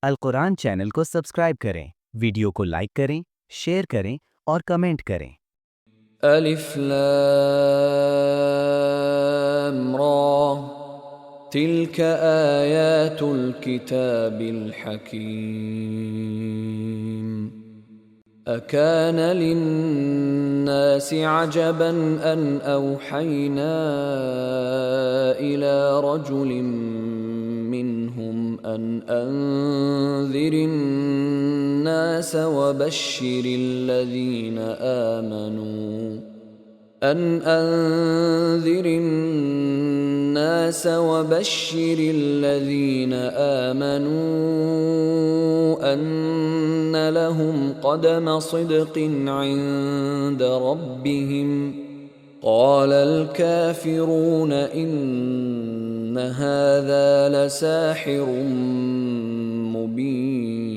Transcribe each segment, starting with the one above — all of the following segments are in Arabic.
अल कुरान चैनल को सब्सक्राइब करें, वीडियो को लाइक करें, शेयर करें और कमेंट करें। अलिफ लाम रा तिल्क आयातुल किताबिल हकीम अकान लिन्नासि अजबन अन औहैना इला रजुलिम मिनहुम अन अंज़िरिन नास वबश्शिरिल लज़ीना آمنوا أن لهم قدم صدق عند ربهم قال الكافرون إن هذا لساحر مبين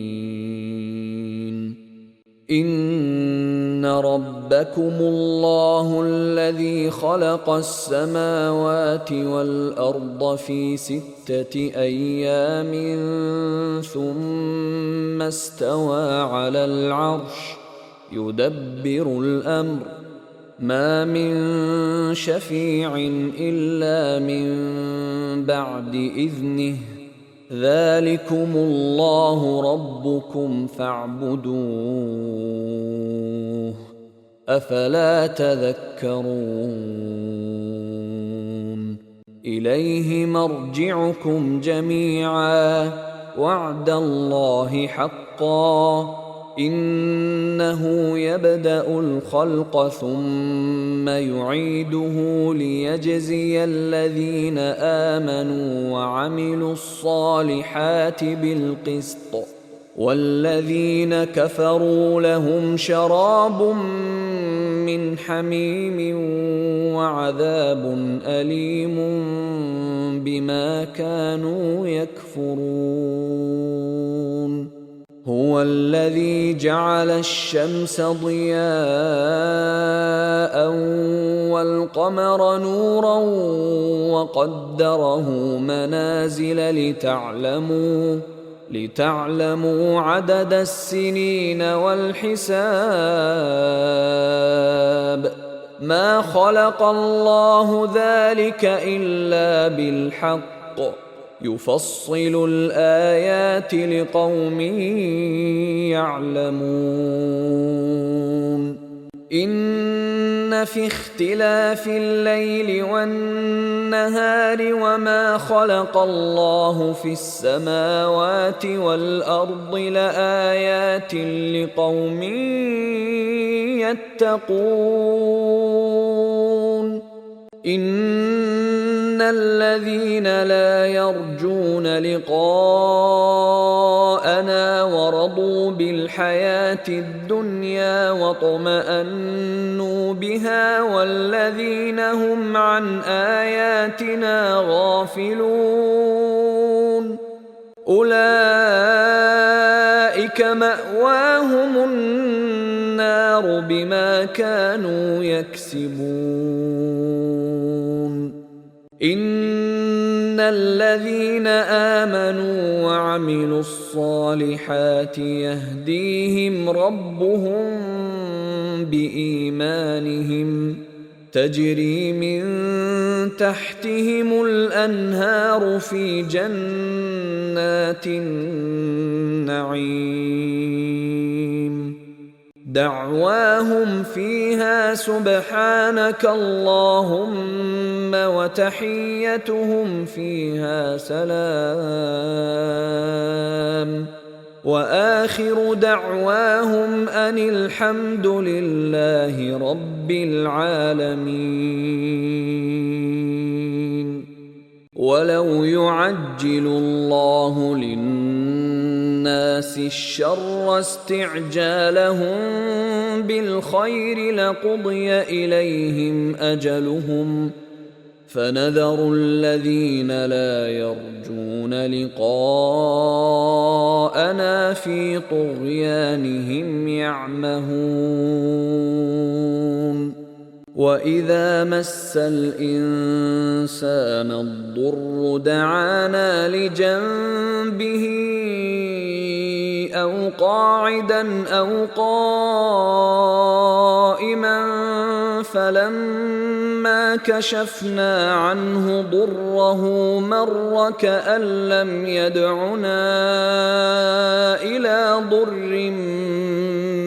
إن ربكم الله الذي خلق السماوات والأرض في 6 أيام ثم استوى على العرش يدبر الأمر ما من شفيع إلا من بعد إذنه ذلكم الله ربكم فاعبدوه أفلا تذكرون إليه مرجعكم جميعا وعد الله حقا إنه يبدأ الخلق ثم يعيده ليجزي الذين آمنوا وعملوا الصالحات بالقسط والذين كفروا لهم شراب من حميم وعذاب أليم بما كانوا يكفرون هو الذي جعل الشمس ضياء والقمر نورا وقدره منازل لتعلموا عدد السنين والحساب ما خلق الله ذلك إلا بالحق يفصل الآيات لقوم يعلمون إن في اختلاف الليل والنهار وما خلق الله في السماوات والأرض لآيات لقوم يتقون إن الذين لا يرجون لقاءنا ورضوا بالحياة الدنيا واطمأنوا بها والذين هم عن آياتنا غافلون أولئك مأواهم النار بما كانوا يكسبون إن الذين آمنوا وعملوا الصالحات يهديهم ربهم بإيمانهم تجري من تحتهم الأنهار في جنات النعيم دعواهم فيها سبحانك اللهم وتحيتهم فيها سلام وآخر دعواهم أن الحمد لله رب العالمين ولو يعجل الله للناس الشر استعجالهم بالخير لقضي إليهم أجلهم فنذر الذين لا يرجون لقاءنا في طغيانهم يعمهون وإذا مس الإنسان الضر دعانا لجنبه أو قاعدا أو قائما فلما كشفنا عنه ضره مر كأن لم يدعنا إلى ضر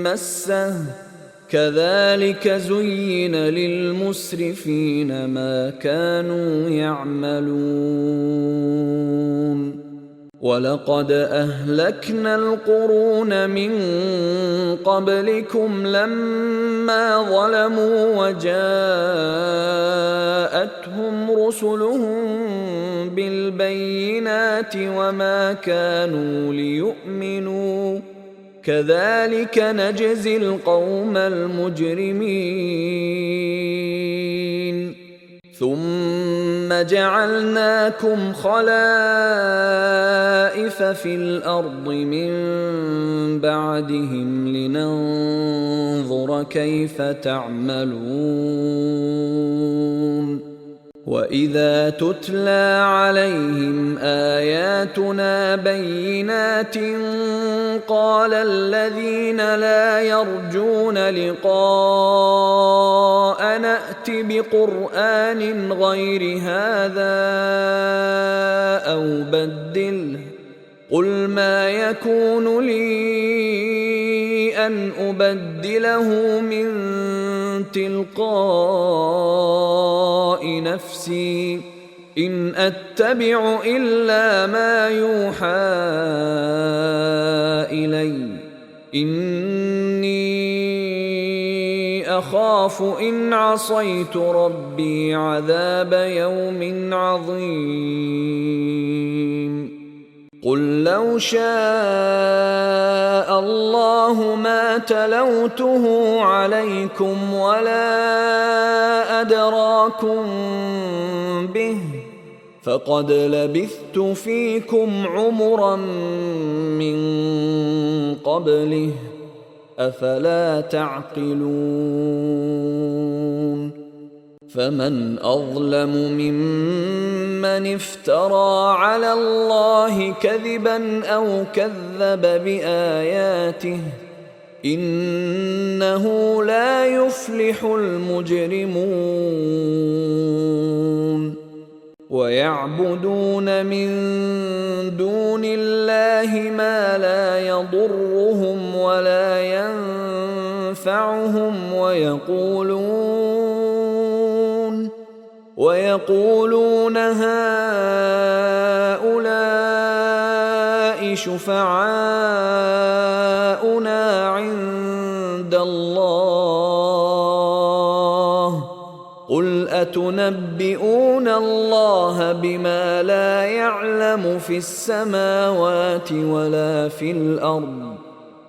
مسه كذلك زين للمسرفين ما كانوا يعملون ولقد أهلكنا القرون من قبلكم لما ظلموا وجاءتهم رسلهم بالبينات وما كانوا ليؤمنوا كذلك نجزي القوم المجرمين ثم جعلناكم خلائف في الأرض من بعدهم لننظر كيف تعملون وإذا تتلى عليهم آياتنا بينات قال الذين لا يرجون لقاء نأت بقرآن غير هذا أو بدله قل ما يكون لي أن أبدله من تلقاء نفسي إن أتبع إلا ما يوحى إلي إني أخاف إن عصيت ربي عذاب يوم عظيم قل لو شاء الله ما تلوته عليكم ولا أدراكم به فقد لبثت فيكم عمرا من قبله أفلا تعقلون فمن أظلم ممن افترى على الله كذبا أو كذب بآياته إنه لا يفلح المجرمون ويعبدون من دون الله ما لا يضرهم ولا ينفعهم ويقولون هؤلاء شفعاؤنا عند الله قل أتنبئون الله بما لا يعلم في السماوات ولا في الأرض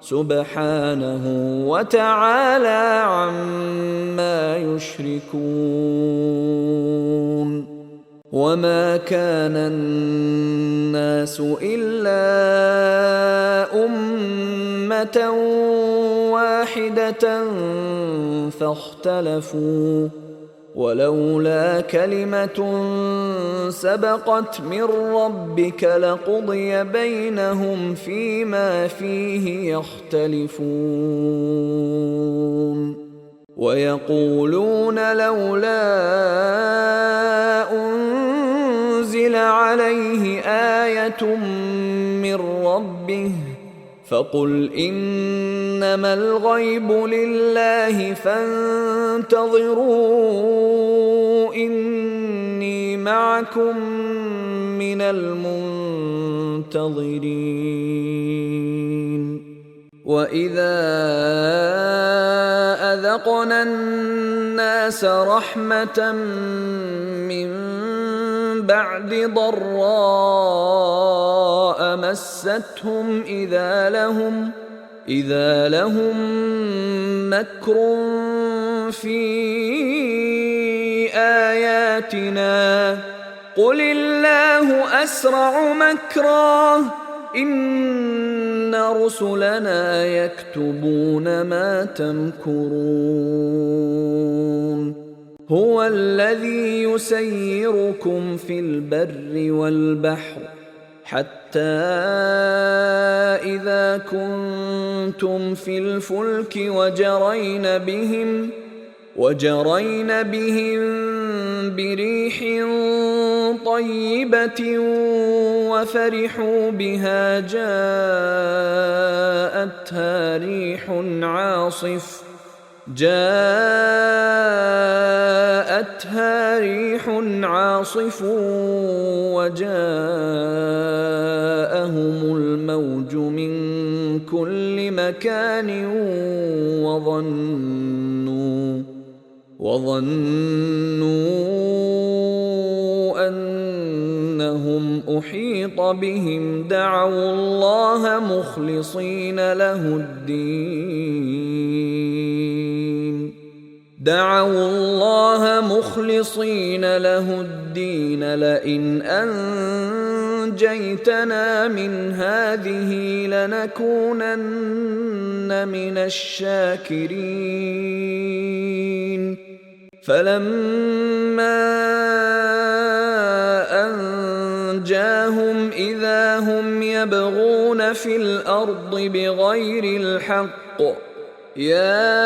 سبحانه وتعالى عما يشركون وما كان الناس إلا أمة واحدة فاختلفوا ولولا كلمة سبقت من ربك لقضي بينهم فيما فيه يختلفون ويقولون لولا أنزل عليه آية من ربه فقل إنما الغيب لله فانتظروا إني معكم من المنتظرين وإذا أذقنا الناس رحمة من بعد ضراء مستهم إذا لهم مكر في آياتنا قل الله أسرع مكرا إن رسلنا يكتبون ما تمكرون هو الذي يسيركم في البر والبحر حتى إذا كنتم في الفلك وجرين بهم بريح طيبة وفرحوا بها جاءتها ريح عاصف وجاءهم الموج من كل مكان وظنوا أنهم أحيط بهم دعوا الله مخلصين له الدين لئن أنجيتنا من هذه لنكونن من الشاكرين فلما أنجاهم إذا هم يبغون في الأرض بغير الحق يا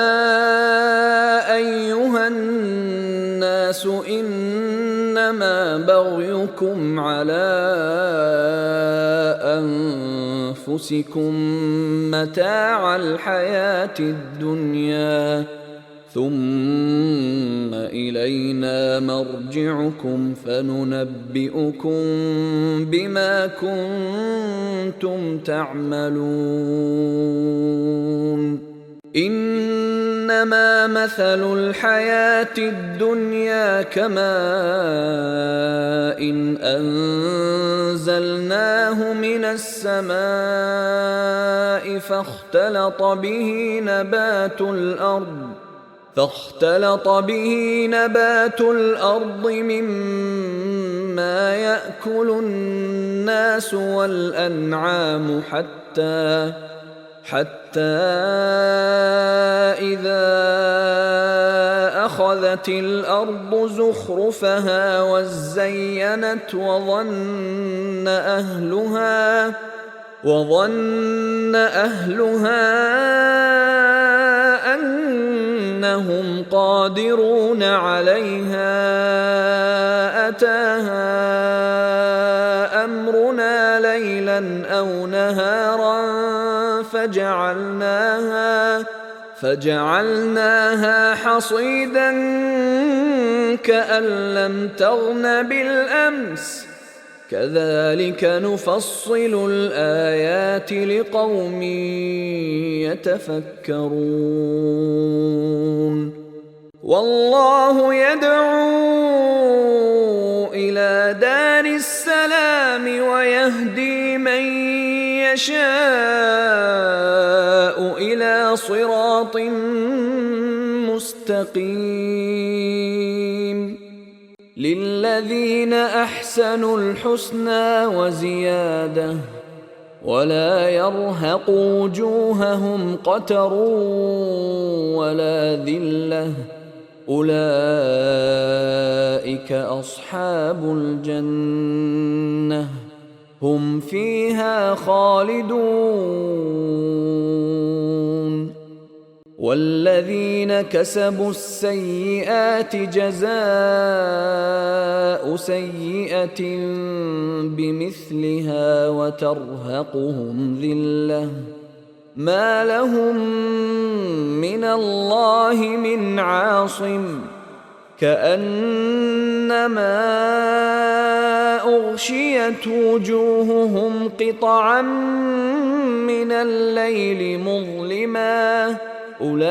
أيها الناس إنما بغيكم على أنفسكم متاع الحياة الدنيا ثم إلينا مرجعكم فننبئكم بما كنتم تعملون إنما مثل الحياة الدنيا كماء إن أنزلناه من السماء فاختلط به نبات الأرض مما يأكل الناس والأنعام حتى إذا أخذت الأرض زخرفها وزينت وظن أهلها أنهم قادرون عليها أتاها أمرنا ليلا أو نهارا فجعلناها حصيدا كأن لم تغن بالأمس كذلك نفصل الآيات لقوم يتفكرون والله يدعو إلى دار السلام ويهدي من يشاء إلى صراط مستقيم للذين أحسنوا الحسنى وزيادة ولا يرهق وجوههم قتر ولا ذلة أولئك أصحاب الجنة هم فيها خالدون والذين كسبوا السيئات جزاء سيئة بمثلها وترهقهم ذلة ما لهم من الله من عاصم كأنما أغشيت وجوههم قطعا من الليل مظلما أولئك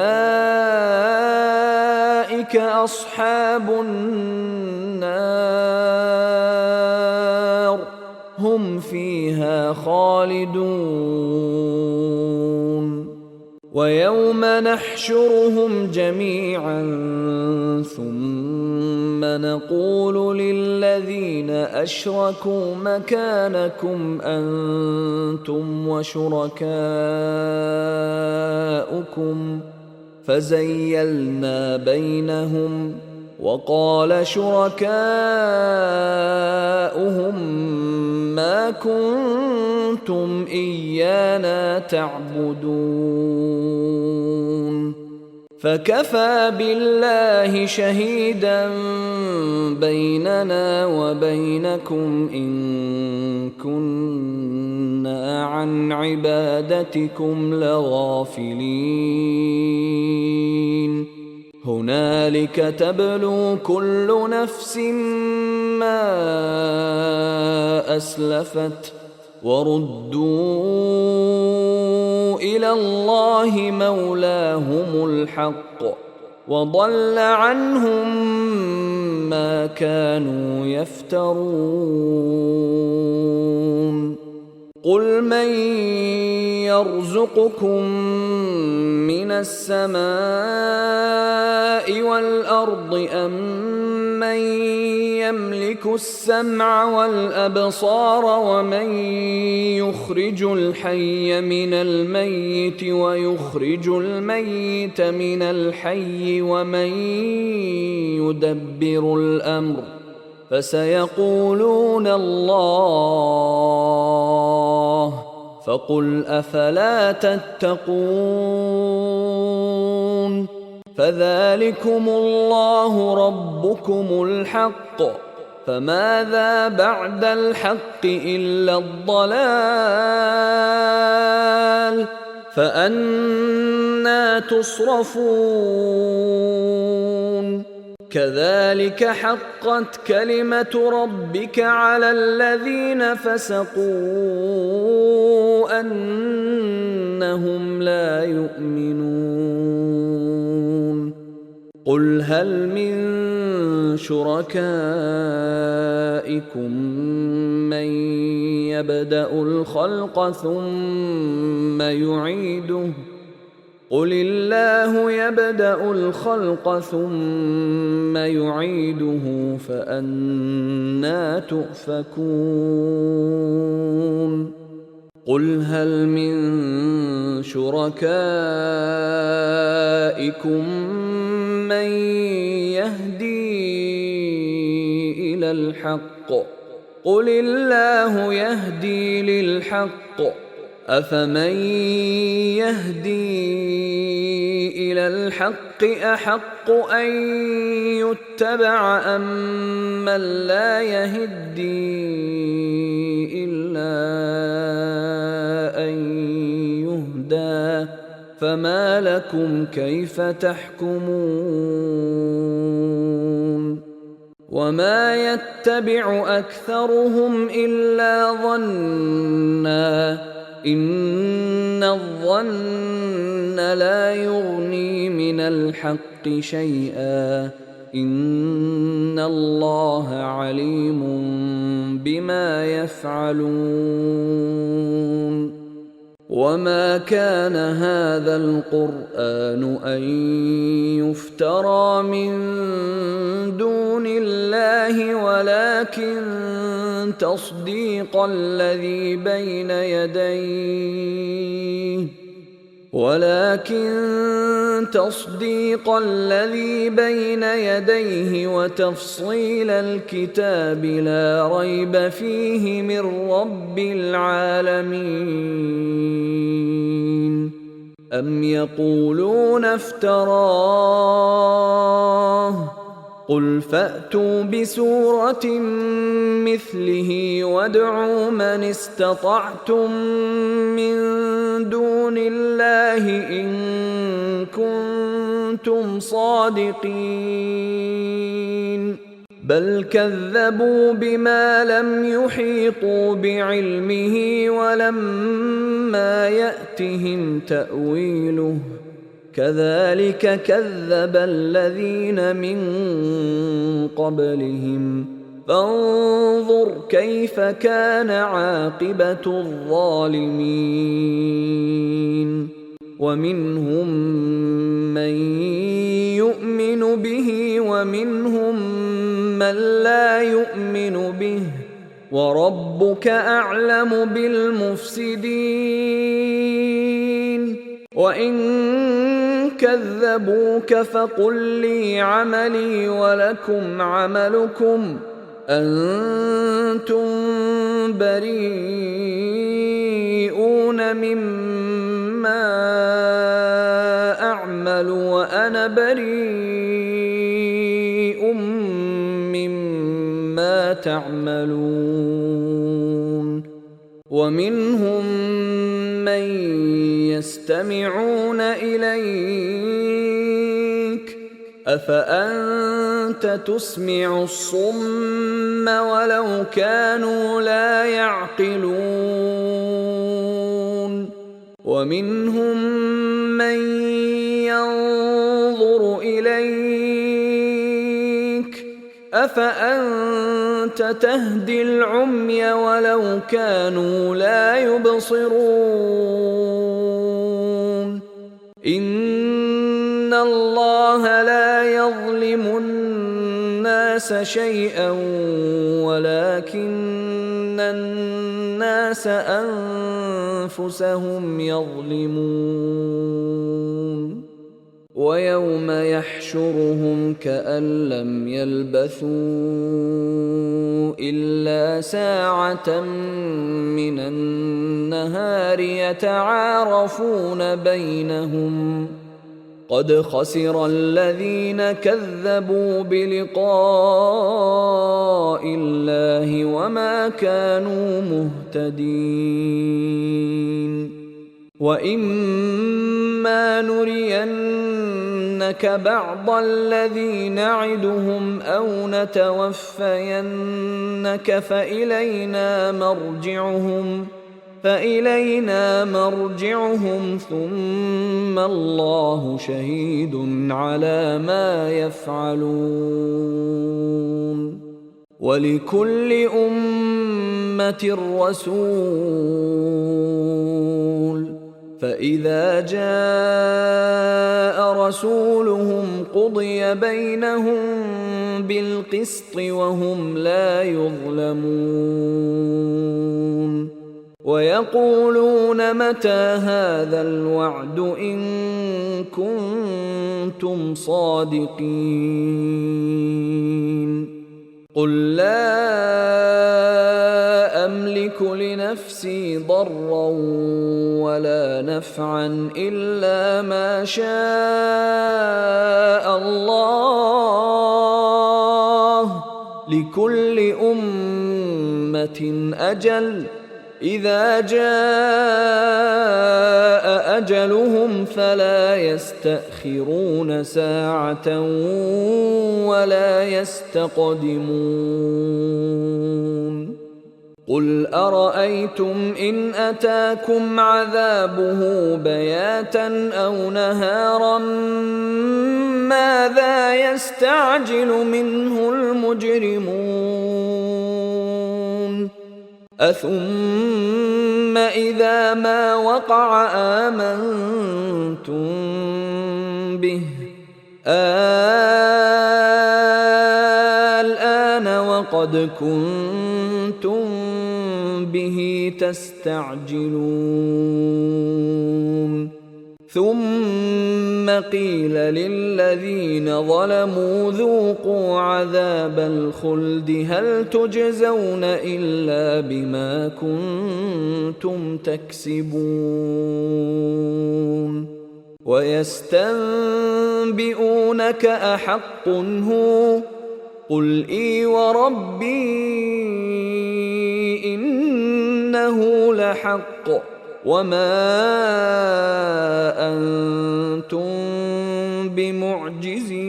أصحاب النار هم فيها خالدون ويوم نحشرهم جميعا ثم نقول للذين أشركوا مكانكم أنتم وشركاؤكم فزيلنا بينهم وقال شركاؤهم ما كنتم كنتم إيانا تعبدون فكفى بالله شهيدا بيننا وبينكم إن كنا عن عبادتكم لغافلين هنالك تبلو كل نفس ما أسلفت وردوا إلى الله مولاهم الحق وضل عنهم ما كانوا يفترون قل من يرزقكم من السماء والأرض أم من يملك السمع والأبصار ومن يخرج الحي من الميت ويخرج الميت من الحي ومن يدبر الأمر فسيقولون الله فقل أفلا تتقون فذلكم الله ربكم الحق فماذا بعد الحق إلا الضلال فأنى تصرفون كذلك حقت كلمة ربك على الذين فسقوا أنهم لا يؤمنون قل هل من شركائكم من يبدأ الخلق ثم يعيده قل الله يبدأ الخلق ثم يعيده فأنى تؤفكون قل هل من شركائكم من يهدي إلى الحق قل الله يهدي للحق أفمن يهدي إلى الحق أحق أن يتبع أم من لا يهدي إلا أن يهدى فما لكم كيف تحكمون وما يتبع أكثرهم إلا ظنًّا إن الظن لا يغني من الحق شيئا إن الله عليم بما يفعلون وما كان هذا القرآن أن يفترى من دون الله ولكن تصديق الذي بين يديه وتفصيل الكتاب لا ريب فيه من رب العالمين أم يقولون افتراه قل فأتوا بسورة مثله وادعوا من استطعتم من دون الله إن كنتم صادقين بل كذبوا بما لم يحيطوا بعلمه ولما يأتهم تأويله كذلك كذب الذين من قبلهم فانظر كيف كان عاقبة الظالمين ومنهم من يؤمن به ومنهم من لا يؤمن به وربك أعلم بالمفسدين وإن كذبوك فقل لي عملي ولكم عملكم أنتم بريئون تجرمون مما أعمل وأنا بريء مما تعملون ومنهم من يستمعون إليك أفأنت تسمع الصم ولو كانوا لا يعقلون ومنهم من ينظر إليك أفأنت تهدي العمي ولو كانوا لا يبصرون إن الله لا يظلم الناس شيئا ولكن الناس أنفسهم يظلمون ويوم يحشرهم كأن لم يلبثوا إلا ساعة من النهار يتعارفون بينهم قد خسر الذين كذبوا بلقاء الله وما كانوا مهتدين وإما نرينك بعض الذي نعدهم أو نتوفينك فإلينا مرجعهم ثم الله شهيد على ما يفعلون ولكل أمة رسول فإذا جاء رسولهم قضي بينهم بالقسط وهم لا يظلمون ويقولون متى هذا الوعد إن كنتم صادقين قل لا أملك لنفسي ضرا ولا نفعا إلا ما شاء الله لكل أمة أجل إذا جاء أجلهم فلا يستأخرون ساعة ولا يستقدمون قل أرأيتم إن أتاكم عذابه بياتا أو نهارا ماذا يستعجل منه المجرمون أثم إذا ما وقع آمنتم به الآن وقد كنتم به تستعجلون ثم قيل للذين ظلموا ذوقوا عذاب الخلد هل تجزون إلا بما كنتم تكسبون ويستنبئونك أحق هو قل إي وربي إنه لحق وما أنتم بمعجزين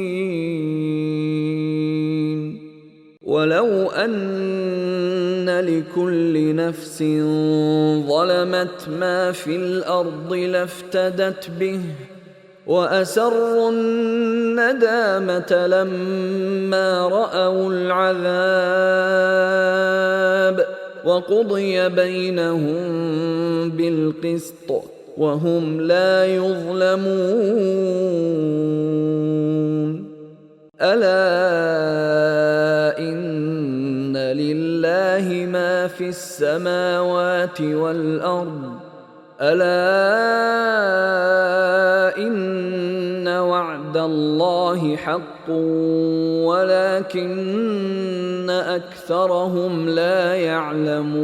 ولو أن لكل نفس ظلمت ما في الأرض لافتدت به وأسروا الندامة لما رأوا العذاب وقضي بينهم بالقسط وهم لا يظلمون ألا إن لله ما في السماوات والأرض ألا إن وعد الله حق ولكن أكثرهم لا يعلمون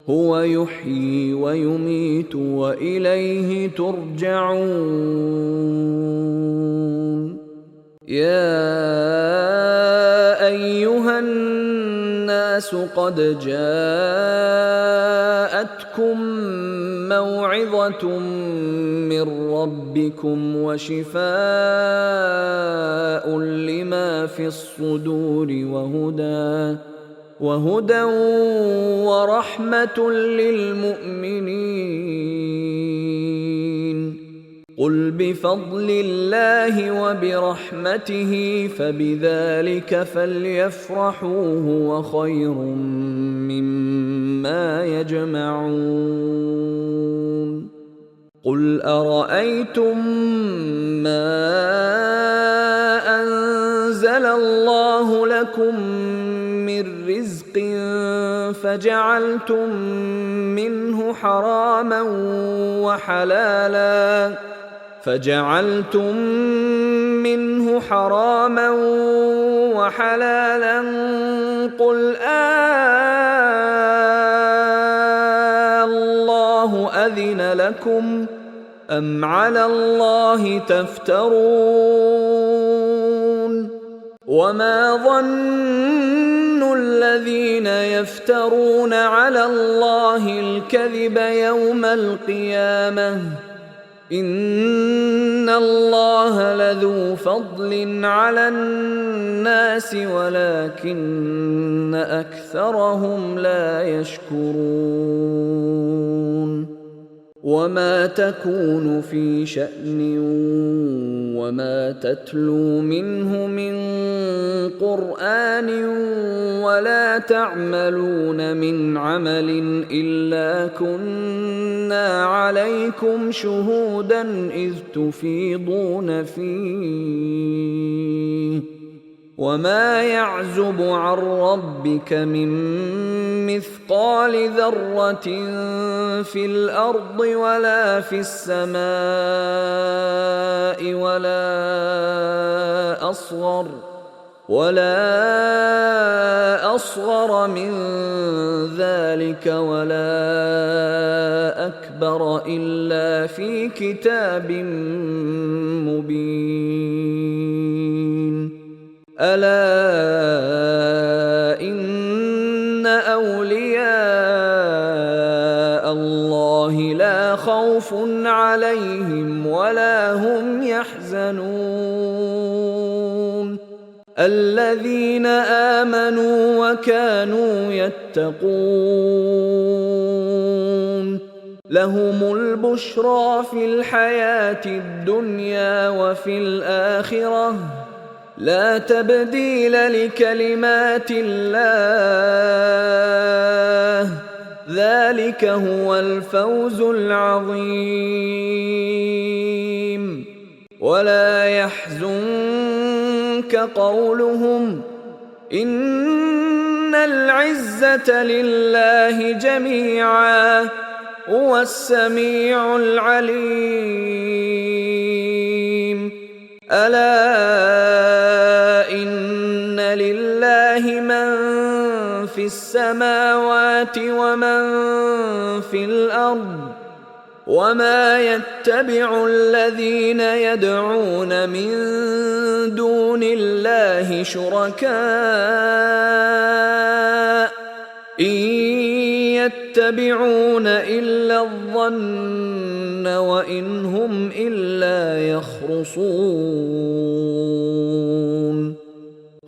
هو يحيي ويميت وإليه ترجعون. يا أيها الناس قد جاءتكم موعظة من ربكم وشفاء لما في الصدور وهدى ورحمة للمؤمنين. قل بفضل الله وبرحمته فبذلك فليفرحوا هو خير مما يجمعون. قل أرأيتم ما أنزل الله لكم من رزق فجعلتم منه حراما وحلالا قل الله أذن لكم أم على الله تفترون. وما ظن الذين يفترون على الله الكذب يوم القيامة إن الله لذو فضل على الناس ولكن أكثرهم لا يشكرون. وما تكون في شأن وما تتلو منه من قرآن ولا تعملون من عمل إلا كنا عليكم شهودا إذ تفيضون فيه. وما يعزب عن ربك من مثقال ذرة في الأرض ولا في السماء ولا أصغر من ذلك ولا أكبر إلا في كتاب مبين. ألا إن أولياء الله لا خوف عليهم ولا هم يحزنون الذين آمنوا وكانوا يتقون لهم البشرى في الحياة الدنيا وفي الآخرة لا تبديل لكلمات الله ذلك هو الفوز العظيم. ولا يحزنك قولهم إن العزة لله جميعا هو السميع العليم. ألا إن لله من في السماوات ومن في الأرض وما يتبع الذين يدعون من دون الله شركاء إن يتبعون إلا الظن وإن هم إلا يخرصون.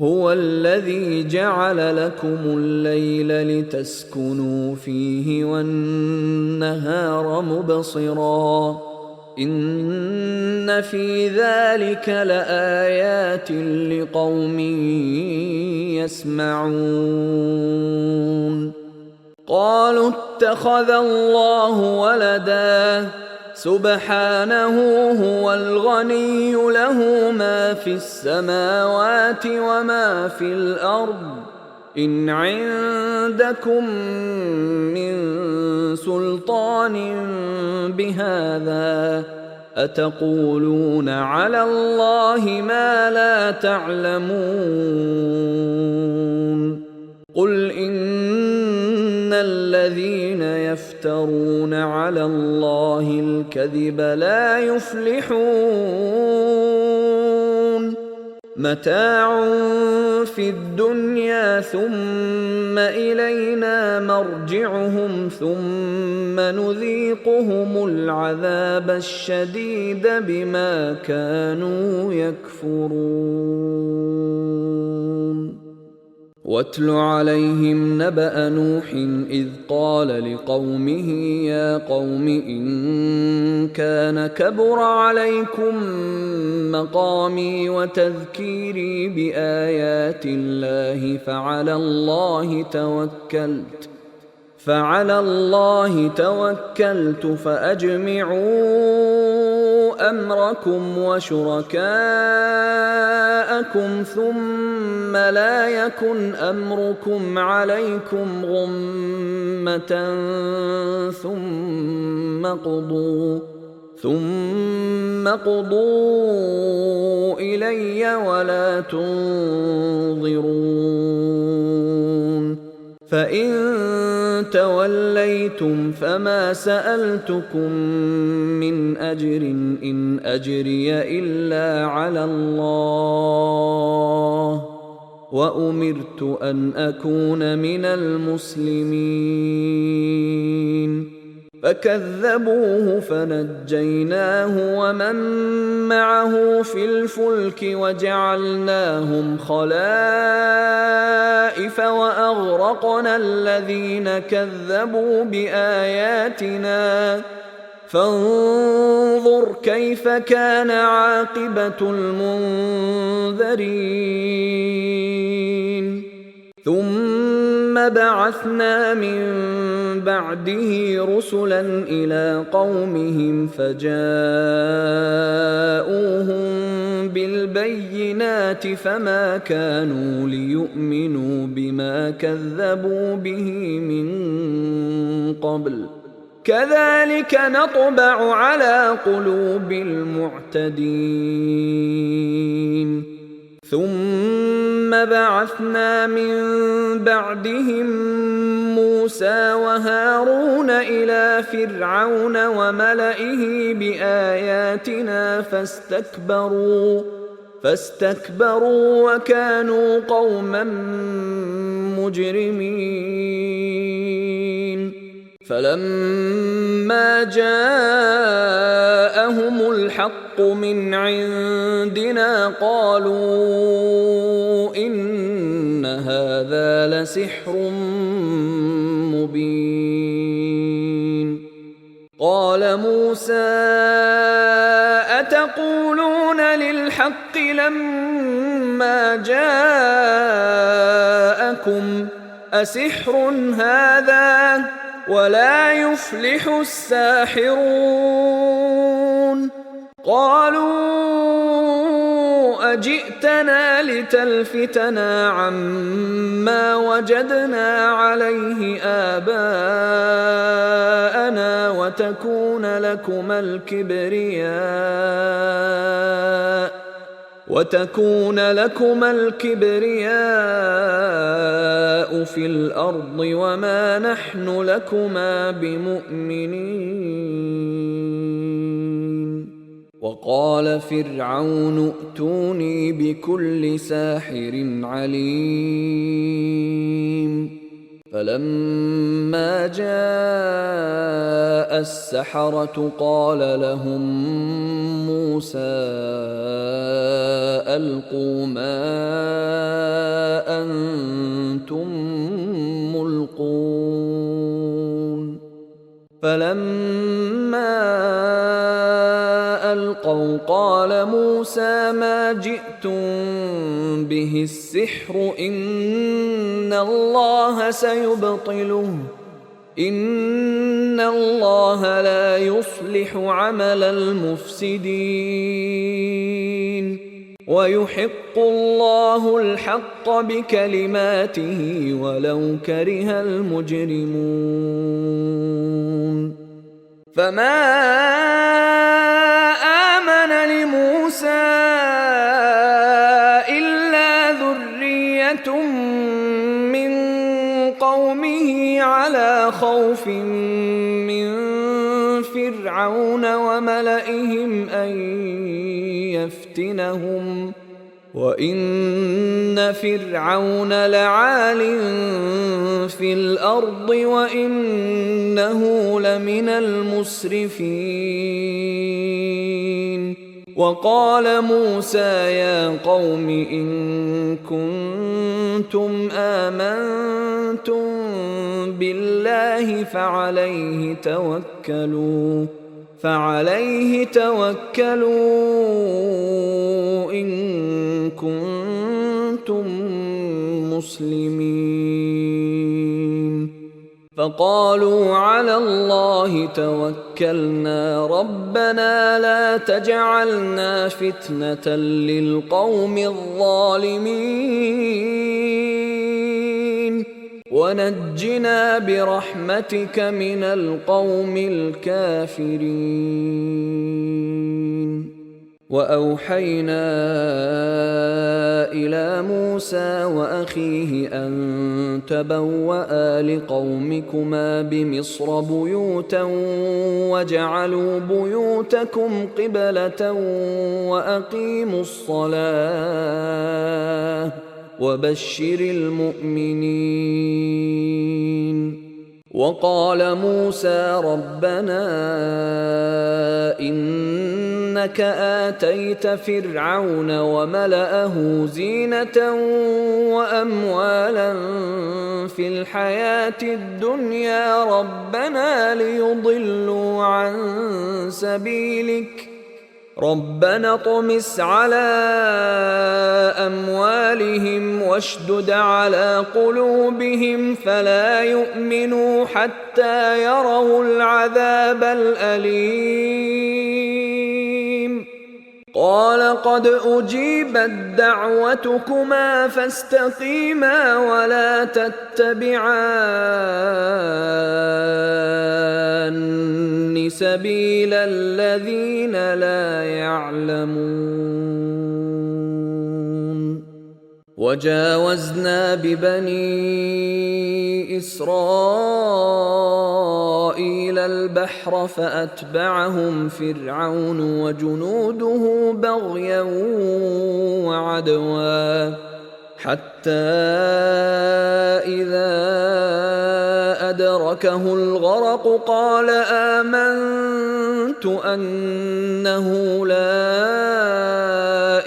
هو الذي جعل لكم الليل لتسكنوا فيه والنهار مبصرا إن في ذلك لآيات لقوم يسمعون. قالوا اتخذ الله ولدا سبحانه هو الغني له ما في السماوات وما في الأرض إن عندكم من سلطان بهذا أتقولون على الله ما لا تعلمون. قل إن الذين يفترون على الله الكذب لا يفلحون متاع في الدنيا ثم إلينا مرجعهم ثم نذيقهم العذاب الشديد بما كانوا يكفرون واتل عليهم نبأ نوح إذ قال لقومه يا قوم إن كان كبر عليكم مقامي وتذكيري بآيات الله فعلى الله توكلت فأجمعوا أمركم وشركاءكم ثم لا يكن أمركم عليكم غمة ثم قضوا إلي ولا تنظرون فإن توليتم فما سألتكم من أجر إن أجري إلا على الله وأمرت أن أكون من المسلمين فكذبوه فنجيناه ومن معه في الفلك وجعلناهم خلائف وأغرقنا الذين كذبوا بآياتنا فانظر كيف كان عاقبة المنذرين ثم بعثنا من بعده رسلا إلى قومهم فجاءوهم بالبينات فما كانوا ليؤمنوا بما كذبوا به من قبل كذلك نطبع على قلوب المعتدين ثم بعثنا من بعدهم موسى وهارون إلى فرعون وملئه بآياتنا فاستكبروا وكانوا قوما مجرمين فلما جاءهم الحق من عندنا قالوا إن هذا لسحر مبين قال موسى أتقولون للحق لما جاءكم أسحر هذا ولا يفلح الساحرون قالوا أجئتنا لتلفتنا عما وجدنا عليه آباءنا وتكون لكما الكبرياء في الأرض وما نحن لكما بمؤمنين وقال فرعون ائتوني بكل ساحر عليم فلما جاء السحرة قال لهم موسى ألقوا ما أنتم ملقون فلما ألقوا قال موسى ما جئتم به السحر إن الله سيبطله إن الله لا يصلح عمل المفسدين ويحق الله الحق بكلماته ولو كره المجرمون فما آمن لموسى إلا ذرية من قومه على خوف فرعون وملئهم أن يفتنهم وإن فرعون لعال في الأرض وإنه لمن المسرفين. وقال موسى يا قوم إن كنتم آمنتم بالله فعليه توكلوا إن كنتم مسلمين. فقالوا على الله توكلنا ربنا لا تجعلنا فتنة للقوم الظالمين ونجنا برحمتك من القوم الكافرين. وأوحينا إلى موسى وأخيه أن تبوأ لقومكما بمصر بيوتا واجعلوا بيوتكم قبلة وأقيموا الصلاة وبشر المؤمنين. وقال موسى ربنا إنك آتيت فرعون وملأه زينة وأموالا في الحياة الدنيا ربنا ليضلوا عن سبيلك ربنا اطمس على أموالهم واشدد على قلوبهم فلا يؤمنوا حتى يروا العذاب الأليم. قال قد أجيبت دعوتكما فاستقيما ولا تتبعان سبيل الذين لا يعلمون. وجاوزنا ببني إسرائيل البحر فأتبعهم فرعون وجنوده بغيا وعدوا حتى إذا أدركه الغرق قال آمنت أنه لا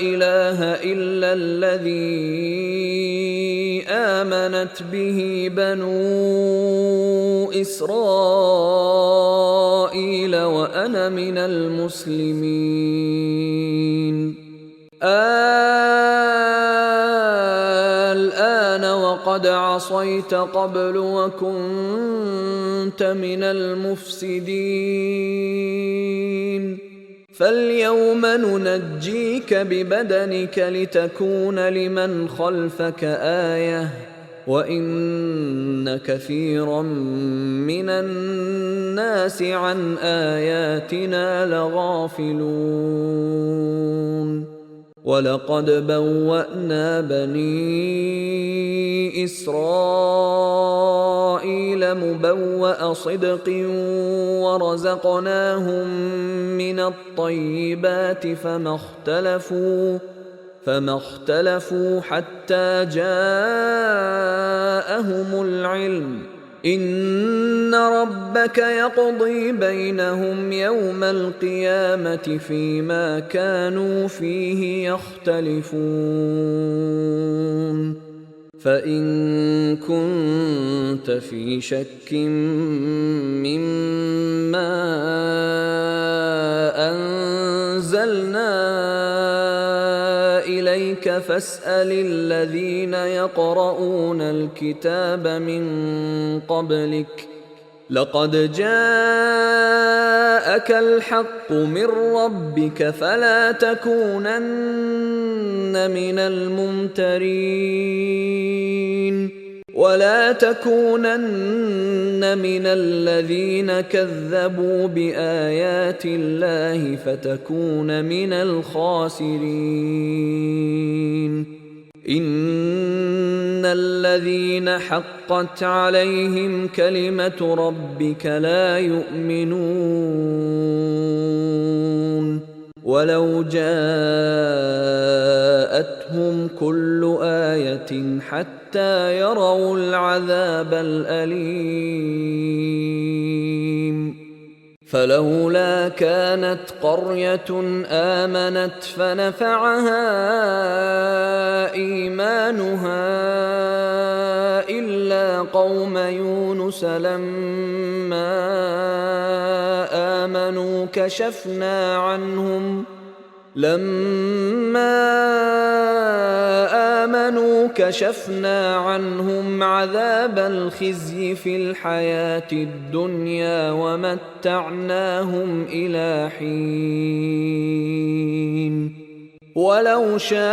إله إلا الذي آمنت به بنو إسرائيل وأنا من المسلمين. الآن وقد عصيت قبل وكنت من المفسدين فاليوم ننجيك ببدنك لتكون لمن خلفك آية وإن كثيرا من الناس عن آياتنا لغافلون. ولقد بوأنا بني إسرائيل مبوأ صدق ورزقناهم من الطيبات فما اختلفوا حتى جاءهم العلم إن ربك يقضي بينهم يوم القيامة فيما كانوا فيه يختلفون. فإن كنت في شك مما أنزلنا إليك فاسأل الذين يقرؤون الكتاب من قبلك لقد جاءك الحق من ربك فلا تكونن من الممترين ولا تكونن من الذين كذبوا بآيات الله فتكون من الخاسرين. إن الذين حقت عليهم كلمة ربك لا يؤمنون ولو جاءتهم كل آية حتى يروا العذاب الأليم فلولا كانت قرية آمنت فنفعها إيمانها إلا قوم يونس لما آمنوا كشفنا عنهم عذاب الخزي في الحياة الدنيا ومتعناهم إلى حين ولو شاء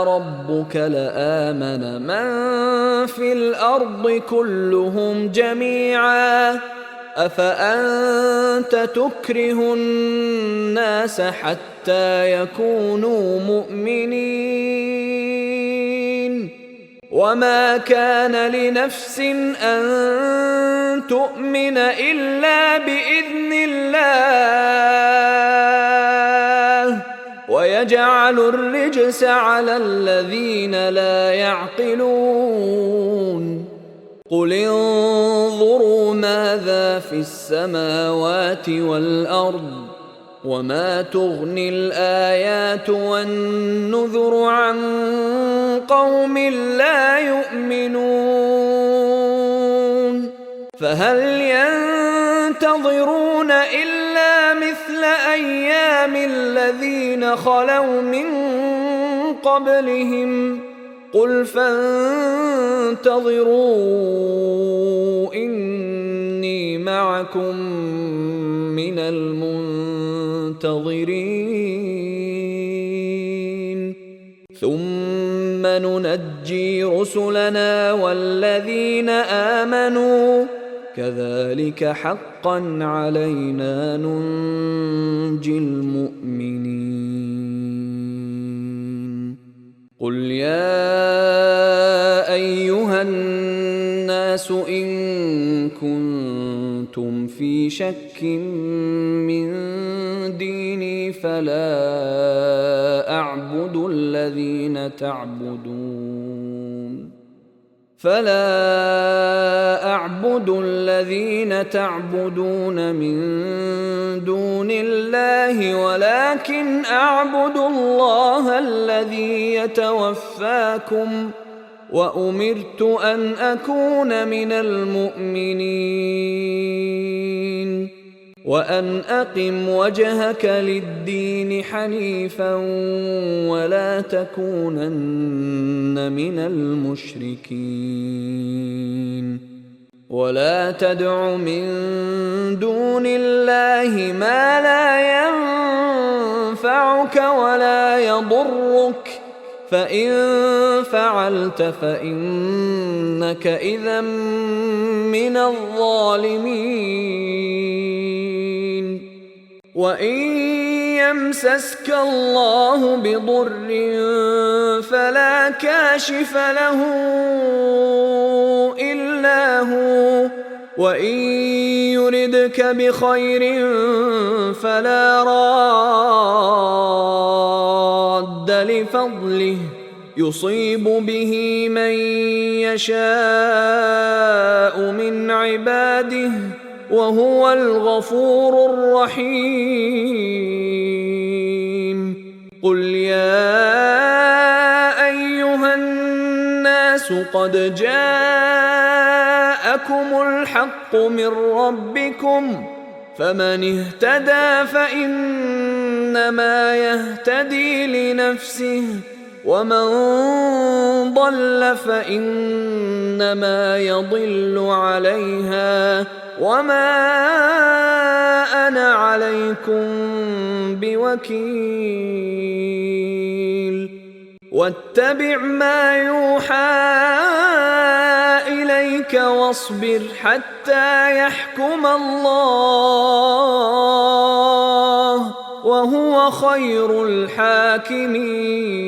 ربك لآمن من في الأرض كلهم جميعا أفأنت تكره الناس حتى يكونوا مؤمنين وما كان لنفس أن تؤمن إلا بإذن الله ويجعل الرجس على الذين لا يعقلون قل انظروا ماذا في السماوات والأرض وما تغني الآيات والنذر عن قوم لا يؤمنون فهل ينتظرون إلا مثل أيام الذين خلوا من قبلهم قل فانتظروا إني معكم من المنتظرين ثم ننجي رسلنا والذين آمنوا كذلك حقا علينا ننجي المؤمنين قل يا أيها الناس إن كنتم في شك من ديني فلا أعبد الذين تعبدون من دون الله ولكن أعبد الله الذي يتوفاكم وأمرت أن أكون من المؤمنين وأن أقم وجهك للدين حنيفا ولا تكونن من المشركين ولا تدع من دون الله ما لا ينفعك ولا يضرك فإن فعلت فإنك إذا من الظالمين وإن يمسسك الله بضر فلا كاشف له إلا هو وإن يردك بخير فلا راد لفضله يصيب به من يشاء من عباده وهو الغفور الرحيم قل يا أيها الناس قد جاءكم الحق من ربكم فمن اهتدى فإنما يهتدي لنفسه ومن ضل فإنما يضل عليها وما أنا عليكم بوكيل واتبع ما يوحى إليك واصبر حتى يحكم الله وهو خير الحاكمين